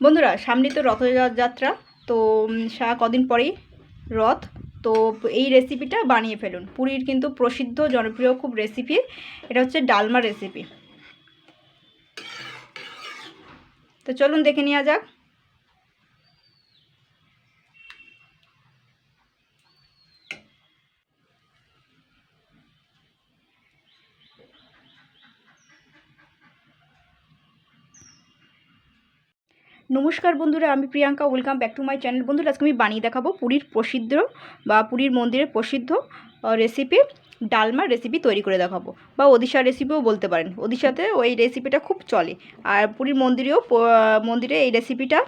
বন্ধুরা সামনে তো রথযাত্রা। তো কদিন পরেই রথ। তো এই রেসিপিটা বানিয়ে ফেলুন। পুরীর কিন্তু প্রসিদ্ধ জনপ্রিয় খুব রেসিপি। এটা হচ্ছে ডালমা রেসিপি। তো চলুন দেখে নেওয়া যাক। নমস্কার বন্ধুরা, আমি Priyanka. Welcome back to my channel. বন্ধুরা আজকে আমি বানিয়ে দেখাবো পুরীর প্রসিদ্ধ বা পুরীর মন্দিরের প্রসিদ্ধ রেসিপি ডালমা রেসিপি তৈরি করে দেখাবো, বা ওড়িশার রেসিপিও বলতে পারেন। ওড়িশাতে ওই রেসিপিটা খুব চলে, আর পুরীর মন্দিরে এই রেসিপিটা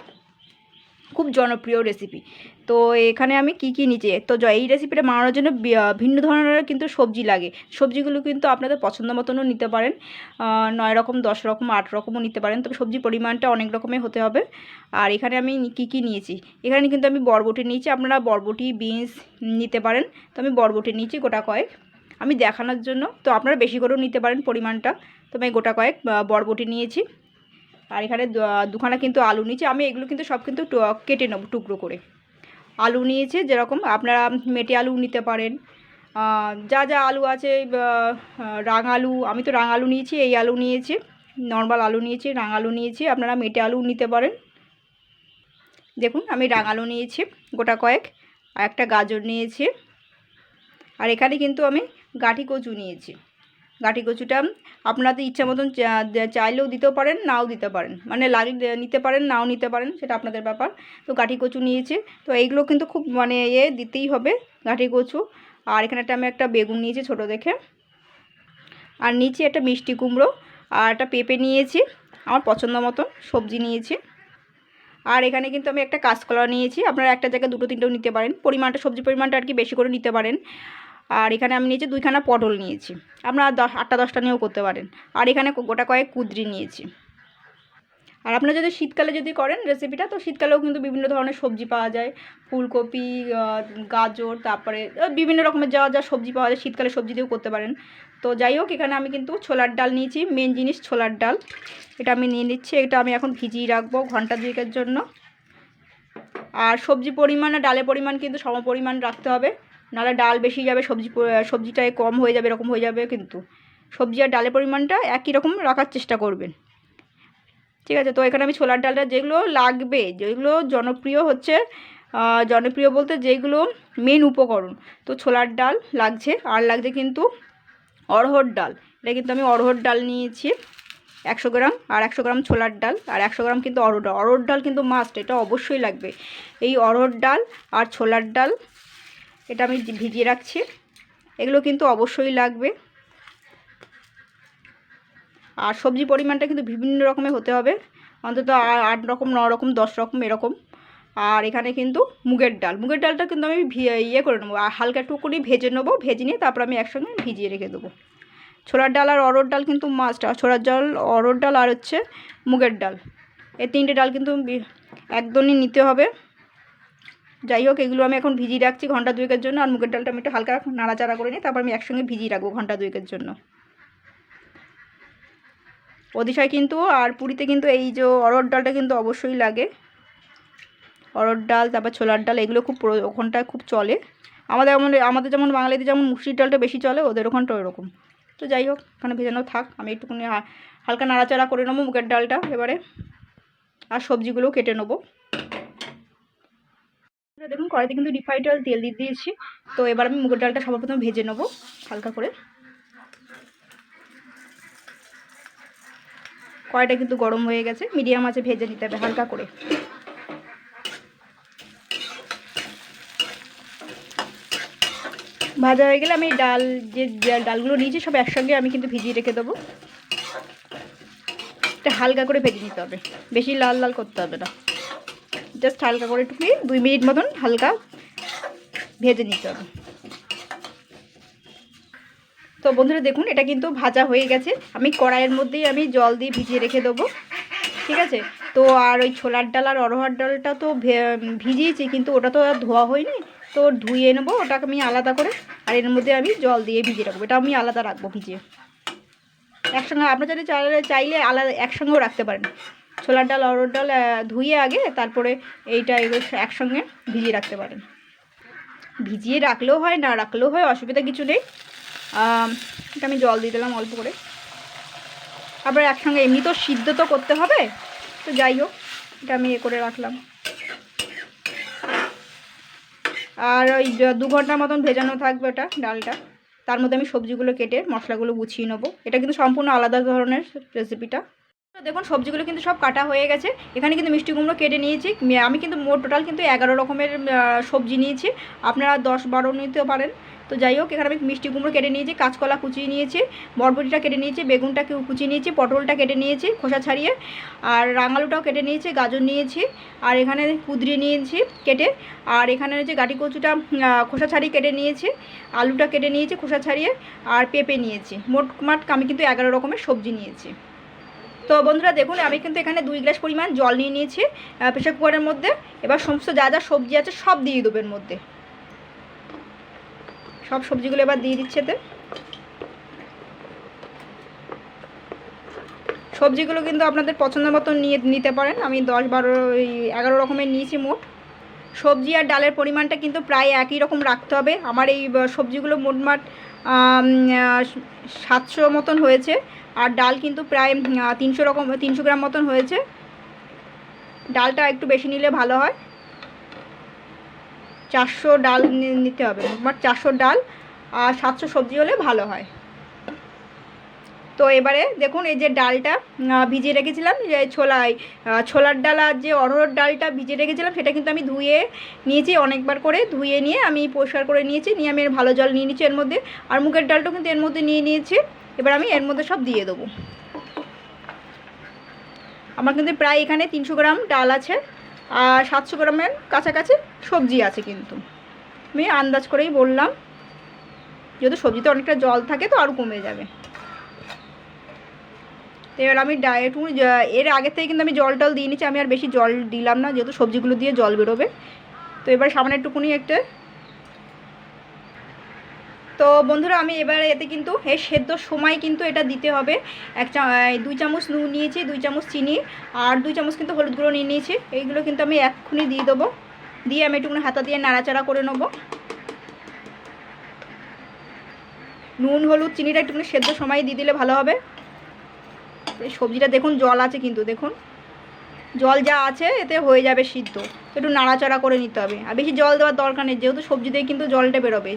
খুব জনপ্রিয় রেসিপি। তো এখানে আমি কি নিচে তো এই রেসিপিটা বানানোর জন্য ভিন্ন ধরনের কিন্তু সবজি লাগে। সবজিগুলো কিন্তু আপনাদের পছন্দ মতনও নিতে পারেন, 9 রকম 10 রকম 8 রকমও নিতে পারেন, তবে সবজির পরিমাণটা অনেক রকমের হতে হবে। আর এখানে আমি কি নিয়েছি, এখানে কিন্তু আমি বরবটি নিয়েছি। আপনারা বরবটি বিনস নিতে পারেন, তো আমি বরবটি নিয়েছি গোটা কয়েক, আমি দেখানোর জন্য। তো আপনারা বেশি করেও নিতে পারেন পরিমাণটা। তো আমি গোটা কয়েক বরবটি নিয়েছি। আর এখানে দুখানা কিন্তু আলু নিয়েছি। আমি এগুলো কিন্তু সব কিন্তু কেটে নেব টুকরো করে। আলু নিয়েছে, যেরকম আপনারা মেটে আলু নিতে পারেন, যা যা আলু আছে, রাঙ আলু। আমি তো রাঙ আলু নিয়েছি, এই আলু নিয়েছি, নর্মাল আলু নিয়েছি, রাঙ আলু নিয়েছি। আপনারা মেটে আলু নিতে পারেন। দেখুন আমি রাঙ আলু নিয়েছি গোটা কয়েক, আর একটা গাজর নিয়েছি। আর এখানে কিন্তু আমি গাঁঠি কচু নিয়েছি। গাঁঠি কচুটা আপনাদের ইচ্ছা মতন চাইলেও দিতেও পারেন, নাও দিতে পারেন, মানে লাগিয়ে নিতে পারেন, নাও নিতে পারেন, সেটা আপনাদের ব্যাপার। তো গাঁঠি কচু নিয়েছি। তো এইগুলো কিন্তু খুব মানে দিতেই হবে, গাঁঠি কচু। আর এখানে আমি একটা বেগুন নিয়েছি ছোটো দেখে, আর নিচে একটা মিষ্টি কুমড়ো, আর একটা পেঁপে নিয়েছি, আমার পছন্দ মতন সবজি নিয়েছি। আর এখানে কিন্তু আমি একটা কাঁচকলা নিয়েছি। আপনারা একটা জায়গায় দুটো তিনটেও নিতে পারেন, পরিমাণটা সবজির পরিমাণটা আর কি বেশি করে নিতে পারেন। আর এখানে আমি নিয়েছি 2খানা পটল নিয়েছি, আপনারা 8টা 10টা নিয়েও করতে পারেন। আর এখানে গোটা কয়েক কুঁদরি নিয়েছি। আর আপনারা যদি শীতকালে যদি করেন রেসিপিটা, তো শীতকালেও কিন্তু বিভিন্ন ধরনের সবজি পাওয়া যায়, ফুলকপি, গাজর, তারপরে বিভিন্ন রকমের যা যা সবজি পাওয়া যায় শীতকালে সবজি দিয়েও করতে পারেন। তো যাই হোক, এখানে আমি কিন্তু ছোলার ডাল নিয়েছি, মেন জিনিস ছোলার ডাল। এটা আমি নিয়ে নিচ্ছি। এটা আমি এখন ভিজিয়ে রাখবো ঘন্টা 2 জন্য। আর সবজি পরিমাণ আর ডালের পরিমাণ কিন্তু সম পরিমাণ রাখতে হবে, নাহলে ডাল বেশি যাবে, সবজিটায় কম হয়ে যাবে, এরকম হয়ে যাবে। কিন্তু সবজি আর ডালের পরিমাণটা একই রকম রাখার চেষ্টা করবেন, ঠিক আছে? তো এখানে আমি ছোলার ডালটা যেগুলো লাগবে, যেগুলো জনপ্রিয় হচ্ছে, জনপ্রিয় বলতে যেগুলো মেন উপকরণ, তো ছোলার ডাল লাগছে, আর লাগছে কিন্তু অড়হর ডাল। এটা কিন্তু আমি অড়হর ডাল নিয়েছি 100 গ্রাম, আর 100 গ্রাম ছোলার ডাল, আর 100 গ্রাম কিন্তু অড়হর ডাল। অড়হর ডাল কিন্তু মাস্ট, এটা অবশ্যই লাগবে। এই অড়হর ডাল আর ছোলার ডাল এটা আমি ভিজিয়ে রাখছি, এগুলো কিন্তু অবশ্যই লাগবে। আর সবজি পরিমাণটা কিন্তু বিভিন্ন রকমের হতে হবে, অন্তত 8 রকম 9 রকম 10 রকম এরকম। আর এখানে কিন্তু মুগের ডালটা কিন্তু আমি করে নেবো, আর হালকা একটু করে ভেজে নেবো, ভেজে নিয়ে তারপর আমি একসঙ্গে ভিজিয়ে রেখে দেবো। ছোলার ডাল আর অড়হর ডাল কিন্তু মাস্ট। আর ছোলার ডাল, অড়হর ডাল আর হচ্ছে মুগের ডাল, এই 3টে ডাল কিন্তু একদমই নিতে হবে। যাই হোক, এগুলো আমি এখন ভিজিয়ে রাখছি ঘন্টা 2 জন্য। আর মুগের ডালটা আমি একটু হালকা নাড়াচাড়া করে নিই, তারপর আমি একসঙ্গে ভিজিয়ে রাখবো ঘন্টা 2 জন্য। ওড়িশায় কিন্তু আর পুরীতে কিন্তু এই যে অড়হর ডালটা কিন্তু অবশ্যই লাগে। অড়হর ডাল, তারপর ছোলার ডাল, এগুলো খুব ওখানটায় খুব চলে। আমাদের যেমন বাঙালিদের যেমন মুসুরির ডালটা বেশি চলে, ওদের ওখানটা ওরকম। তো যাই হোক, এখানে ভেজানো থাক, আমি একটুখানি হালকা নাড়াচাড়া করে নেবো মুগের ডালটা এবারে। আর সবজিগুলোও কেটে নেবো। দেখুন কড়াইতে কিন্তু রিফাইন্ড অয়েল তেল দিয়ে দিয়েছি। তো এবার আমি মুগের ডালটা সর্বপ্রথম ভেজে নেবো হালকা করে। কড়াইটা কিন্তু গরম হয়ে গেছে, মিডিয়াম আঁচে ভেজে নিতে হবে হালকা করে। ভাজা হয়ে গেলে আমি যে ডালগুলো নিয়েছি সব একসঙ্গে আমি কিন্তু ভিজিয়ে রেখে দেবো। এটা হালকা করে ভেজে নিতে হবে, বেশি লাল লাল করতে হবে না, জাস্ট হালকা করে একটু 2 মিনিট মতন হালকা ভেজে নিতে হবে। তো বন্ধুরা দেখুন, এটা কিন্তু ভাজা হয়ে গেছে। আমি কড়াইয়ের মধ্যেই আমি জল দিয়ে ভিজিয়ে রেখে দেবো, ঠিক আছে? তো আর ওই ছোলার ডাল আর অড়হর ডালটা তো ভিজিয়েছি, কিন্তু ওটা তো আর ধোয়া হয়নি, তো ধুয়ে নেবো ওটাকে আমি আলাদা করে। আর এর মধ্যে আমি জল দিয়ে ভিজিয়ে রাখবো, এটা আমি আলাদা রাখবো ভিজিয়ে। একসঙ্গে আপনারা যদি চাইলে আলাদা একসঙ্গেও রাখতে পারেন, ছোলার ডাল অরহর ডাল ধুয়ে আগে তারপরে এগুলো একসঙ্গে ভিজিয়ে রাখতে পারেন। ভিজিয়ে রাখলেও হয়, না রাখলেও হয়, অসুবিধা কিছু নেই। এটা আমি জল দিয়ে দিলাম অল্প করে। আবার একসঙ্গে এমনি তো সিদ্ধ তো করতে হবে, তো যাই হোক এটা আমি করে রাখলাম। আর ওই 2 ঘন্টার মতন ভেজানো থাকবে ওটা ডালটা। তার মধ্যে আমি সবজিগুলো কেটে মশলাগুলো গুছিয়ে নেবো। এটা কিন্তু সম্পূর্ণ আলাদা ধরনের রেসিপিটা। দেখুন সবজিগুলো কিন্তু সব কাটা হয়ে গেছে। এখানে কিন্তু মিষ্টি কুমড়ো কেটে নিয়েছি। আমি কিন্তু মোট টোটাল কিন্তু 11 রকমের সবজি নিয়েছি, আপনারা 10-12 নিতে পারেন। তো যাই হোক এখানে আমি মিষ্টি কুমড়ো কেটে নিয়েছি, কাঁচকলা কুচিয়ে নিয়েছি, বরবটিটা কেটে নিয়েছি, বেগুনটা কুচিয়ে নিয়েছি, পটলটা কেটে নিয়েছি খোসা ছাড়িয়ে, আর রাঙালুটাও কেটে নিয়েছি, গাজর নিয়েছি, আর এখানে কুঁদরি নিয়েছি কেটে, আর এখানে হচ্ছে গাটি কচুটা খোসা ছাড়িয়ে কেটে নিয়েছি, আলুটা কেটে নিয়েছি খোসা ছাড়িয়ে, আর পেঁপে নিয়েছি। মোটমাট আমি কিন্তু 11 রকমের সবজি নিয়েছি। তো বন্ধুরা দেখুন আমি কিন্তু এখানে 2 গ্লাস পরিমাণ জল নিয়ে নিয়েছি প্রেসার কুকারের মধ্যে। এবার সমস্ত যা যা সবজি আছে সব দিয়ে দেবো এর মধ্যে। সব সবজিগুলো এবার দিয়ে দিচ্ছে এতে। সবজিগুলো কিন্তু আপনাদের পছন্দ মতো নিতে পারেন। আমি 11 রকমের নিয়েছি মোট। সবজি আর ডালের পরিমাণটা কিন্তু প্রায় একই রকম রাখতে হবে। আমার এই সবজিগুলো মোটমাট 700 মতন হয়েছে, আর ডাল কিন্তু প্রায় 300 গ্রাম মতন হয়েছে। ডালটা একটু বেশি নিলে ভালো হয়। 400 ডাল নিতে হবে, মোটমাট 400 ডাল আর 700 সবজি হলে ভালো হয়। তো এবারে দেখুন এই যে ডালটা ভিজিয়ে রেখেছিলাম, যে ছোলার ডাল আর যে অরহর ডালটা ভিজিয়ে রেখেছিলাম সেটা কিন্তু আমি ধুয়ে নিয়েছি, অনেকবার করে ধুয়ে নিয়ে আমি পরিষ্কার করে নিয়েছি, নিয়ে আমি ভালো জল নিয়ে নিয়েছি এর মধ্যে। আর মুগের ডালটাও কিন্তু এর মধ্যে নিয়ে নিয়েছি। এবার আমি এর মধ্যে সব দিয়ে দেবো। আমার কিন্তু প্রায় এখানে 300 গ্রাম ডাল আছে আর 700 গ্রামের কাছাকাছি সবজি আছে। কিন্তু আমি আন্দাজ করেই বললাম, যেহেতু সবজিতে অনেকটা জল থাকে তো আরও কমে যাবে। তো এবার আমি একটু এর আগে থেকে কিন্তু আমি জল দিয়ে নিচ্ছি, আমি আর বেশি জল দিলাম না, যেহেতু সবজিগুলো দিয়ে জল বেরোবে। তো এবার সামান্য একটুকুনি একটা। তো বন্ধুরা আমি এবারে এতে কিন্তু এই সেদ্ধর সময় কিন্তু এটা দিতে হবে। 2 চামচ নুন নিয়েছি, 2 চামচ চিনি, আর 2 চামচ কিন্তু হলুদ গুঁড়ো নিয়ে নিয়েছি। এইগুলো কিন্তু আমি এক্ষুনি দিয়ে দেবো। দিয়ে আমি একটুকুনি হাতা দিয়ে নাড়াচাড়া করে নেব। নুন হলুদ চিনিটা একটুকুনি সেদ্ধ সময় দিয়ে দিলে ভালো হবে। এই সবজিটা দেখুন জল আছে, কিন্তু দেখুন জল যা আছে এতে হয়ে যাবে সিদ্ধ। একটু নাড়াচাড়া করে নিতে হবে, আর বেশি জল দেওয়ার দরকার নেই, যেহেতু সবজিতেই কিন্তু জলটা বেরোবে।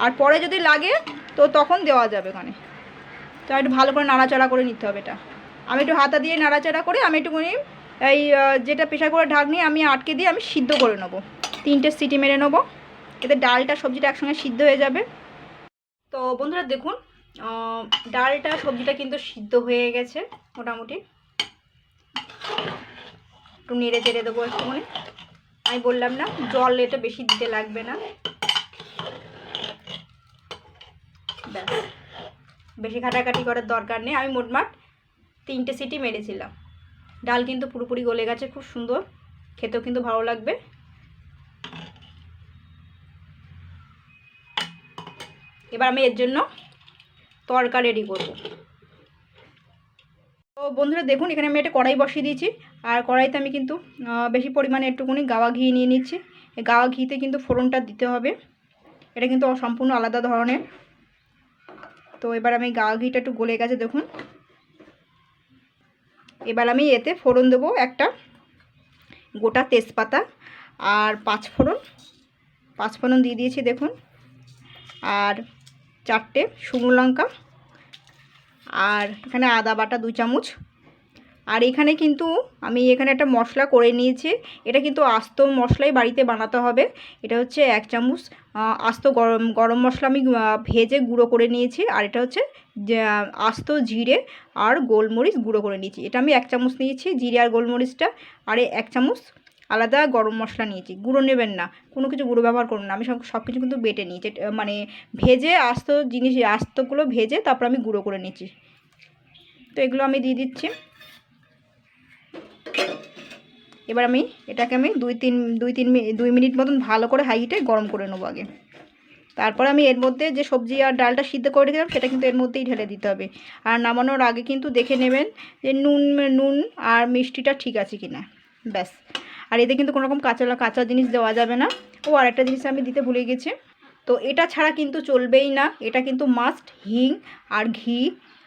আর পরে যদি লাগে তো তখন দেওয়া যাবে ওখানে। তো একটু ভালো করে নাড়াচাড়া করে নিতে হবে এটা। আমি একটু হাতা দিয়ে নাড়াচাড়া করে আমি একটুখানি এই যেটা প্রেসার করে ঢাকনি আমি আটকে দিয়ে আমি সিদ্ধ করে নেবো। 3টে সিটি মেরে নেবো, এতে ডালটা সবজিটা একসঙ্গে সিদ্ধ হয়ে যাবে। তো বন্ধুরা দেখুন ডালটা সবজিটা কিন্তু সিদ্ধ হয়ে গেছে মোটামুটি। একটু নেড়ে চেড়ে দেবো একটুখানি। আমি বললাম না জল এটা বেশি দিতে লাগবে না, ব্যাস বেশি ঘাটাঘাটি করার দরকার নেই। আমি মোটমাট 3টে সিটি মেরেছিলাম। ডাল কিন্তু পুরোপুরি গলে গেছে, খুব সুন্দর, খেতেও কিন্তু ভালো লাগবে। এবার আমি এর জন্য তড়কা রেডি করব। তো বন্ধুরা দেখুন এখানে আমি একটা কড়াই বসিয়ে দিয়েছি, আর কড়াইতে আমি কিন্তু বেশি পরিমাণে একটুখানি গাওয়া ঘি নিয়ে নিচ্ছি। এই গাওয়া ঘিতে কিন্তু ফোড়নটা দিতে হবে, এটা কিন্তু সম্পূর্ণ আলাদা ধরনের। তো এবার আমি গাওয়া ঘিটা একটু গলে গেছে দেখুন। এবার আমি এতে ফোড়ন দেবো, একটা গোটা তেজপাতা আর 5 ফোড়ন দিয়ে দিয়েছি দেখুন, আর 4টে শুকনো লঙ্কা, আর এখানে আদা বাটা 2 চামচ। আর এখানে কিন্তু আমি এখানে একটা মশলা করে নিয়েছি, এটা কিন্তু আস্ত মশলাই বাড়িতে বানাতে হবে। এটা হচ্ছে 1 চামচ আস্ত গরম মশলা আমি ভেজে গুঁড়ো করে নিয়েছি, আর এটা হচ্ছে আস্ত জিরে আর গোলমরিচ গুঁড়ো করে নিয়েছি। এটা আমি 1 চামচ নিয়েছি জিরে আর গোলমরিচটা, আর 1 চামচ আলাদা গরম মশলা নিয়েছি। গুঁড়ো নেবেন না, কোনো কিছু গুঁড়ো ব্যবহার করুন না, আমি সব কিছু কিন্তু বেটে নিয়েছি, মানে ভেজে আস্তগুলো ভেজে তারপর আমি গুঁড়ো করে নিয়েছি। তো এগুলো আমি দিয়ে দিচ্ছি। এবার এটাকে আমি 2 মিনিট মতন ভালো করে হাই হিটে গরম করে নেবো আগে। তারপর আমি এর মধ্যে যে সবজি আর ডালটা সিদ্ধ করে রেখেছিলাম সেটা কিন্তু এর মধ্যেই ঢেলে দিতে হবে। আর নামানোর আগে কিন্তু দেখে নেবেন যে নুন আর মিষ্টিটা ঠিক আছে কি না, ব্যাস। আর এতে কিন্তু কোনো রকম কাঁচা জিনিস দেওয়া যাবে না। ও আর একটা জিনিস আমি দিতে ভুলে গেছি, তো এটা ছাড়া কিন্তু চলবেই না, এটা কিন্তু মাস্ট। হিং আর ঘি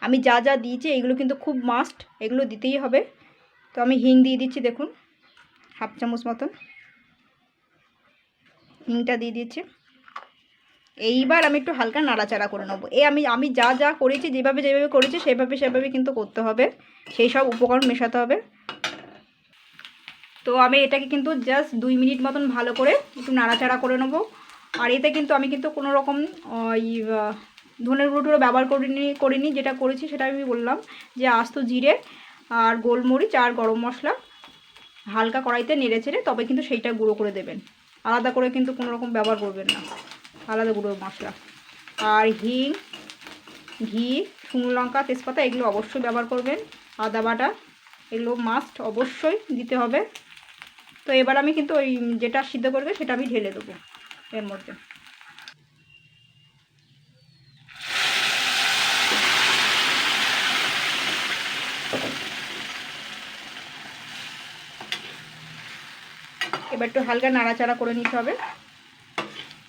আমি যা যা দিয়েছি এগুলো কিন্তু খুব মাস্ট, এগুলো দিতেই হবে। তো আমি হিং দিয়ে দিচ্ছি, দেখুন 1/2 চামচ মতন হিংটা দিয়ে দিচ্ছি। এইবার আমি একটু হালকা নাড়াচাড়া করে নেবো। আমি যা যা করেছি, যেভাবে করেছি সেভাবে কিন্তু করতে হবে, সেই সব উপকরণ মেশাতে হবে। তো আমি এটাকে কিন্তু জাস্ট 2 মিনিট মতন ভালো করে একটু নাড়াচাড়া করে নেবো। আর এতে কিন্তু আমি কিন্তু কোনো রকম ধনের গুঁড়ো ব্যবহার করিনি। যেটা করেছি সেটা আমি বললাম যে আস্ত জিরে আর গোলমরিচ আর গরম মশলা হালকা কড়াইতে নেড়ে ছেড়ে তবে কিন্তু সেইটা গুঁড়ো করে দেবেন, আলাদা করে কিন্তু কোনো রকম ব্যবহার করবেন না, আলাদা গুঁড়ো মশলা। আর হিং, ঘি, শুকনো লঙ্কা, তেজপাতা এগুলো অবশ্যই ব্যবহার করবেন। আদা বাটা এগুলো মাস্ট অবশ্যই দিতে হবে। তো এবার আমি কিন্তু ওই যেটা সিদ্ধ করবে সেটা আমি ঢেলে দেবো এর মধ্যে। এবার একটু হালকা নাড়াচাড়া করে নিতে হবে।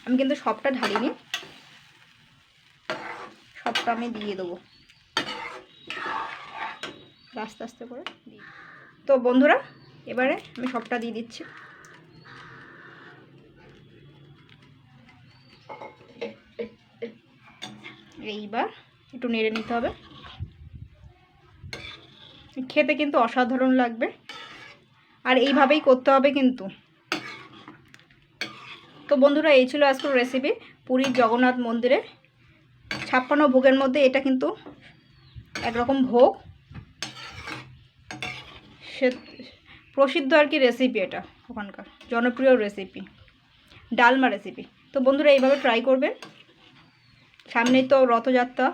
আমি কিন্তু সবটা ঢালিনি, সবটা আমি দিয়ে দেবো আস্তে আস্তে করে। তো বন্ধুরা এবারে আমি সবটা দিয়ে দিচ্ছি। এইবার একটু নেড়ে নিতে হবে, খেতে কিন্তু অসাধারণ লাগবে। আর এইভাবেই করতে হবে কিন্তু। তো বন্ধুরা এই ছিল আজকের রেসিপি, পুরীর জগন্নাথ মন্দিরে 56 ভোগের মধ্যে এটা কিন্তু একরকম ভোগ, সে প্রসিদ্ধ আর কি রেসিপি, এটা ওখানকার জনপ্রিয় রেসিপি, ডালমা রেসিপি। তো বন্ধুরা এইভাবে ট্রাই করবেন। সামনেই তো রথযাত্রা,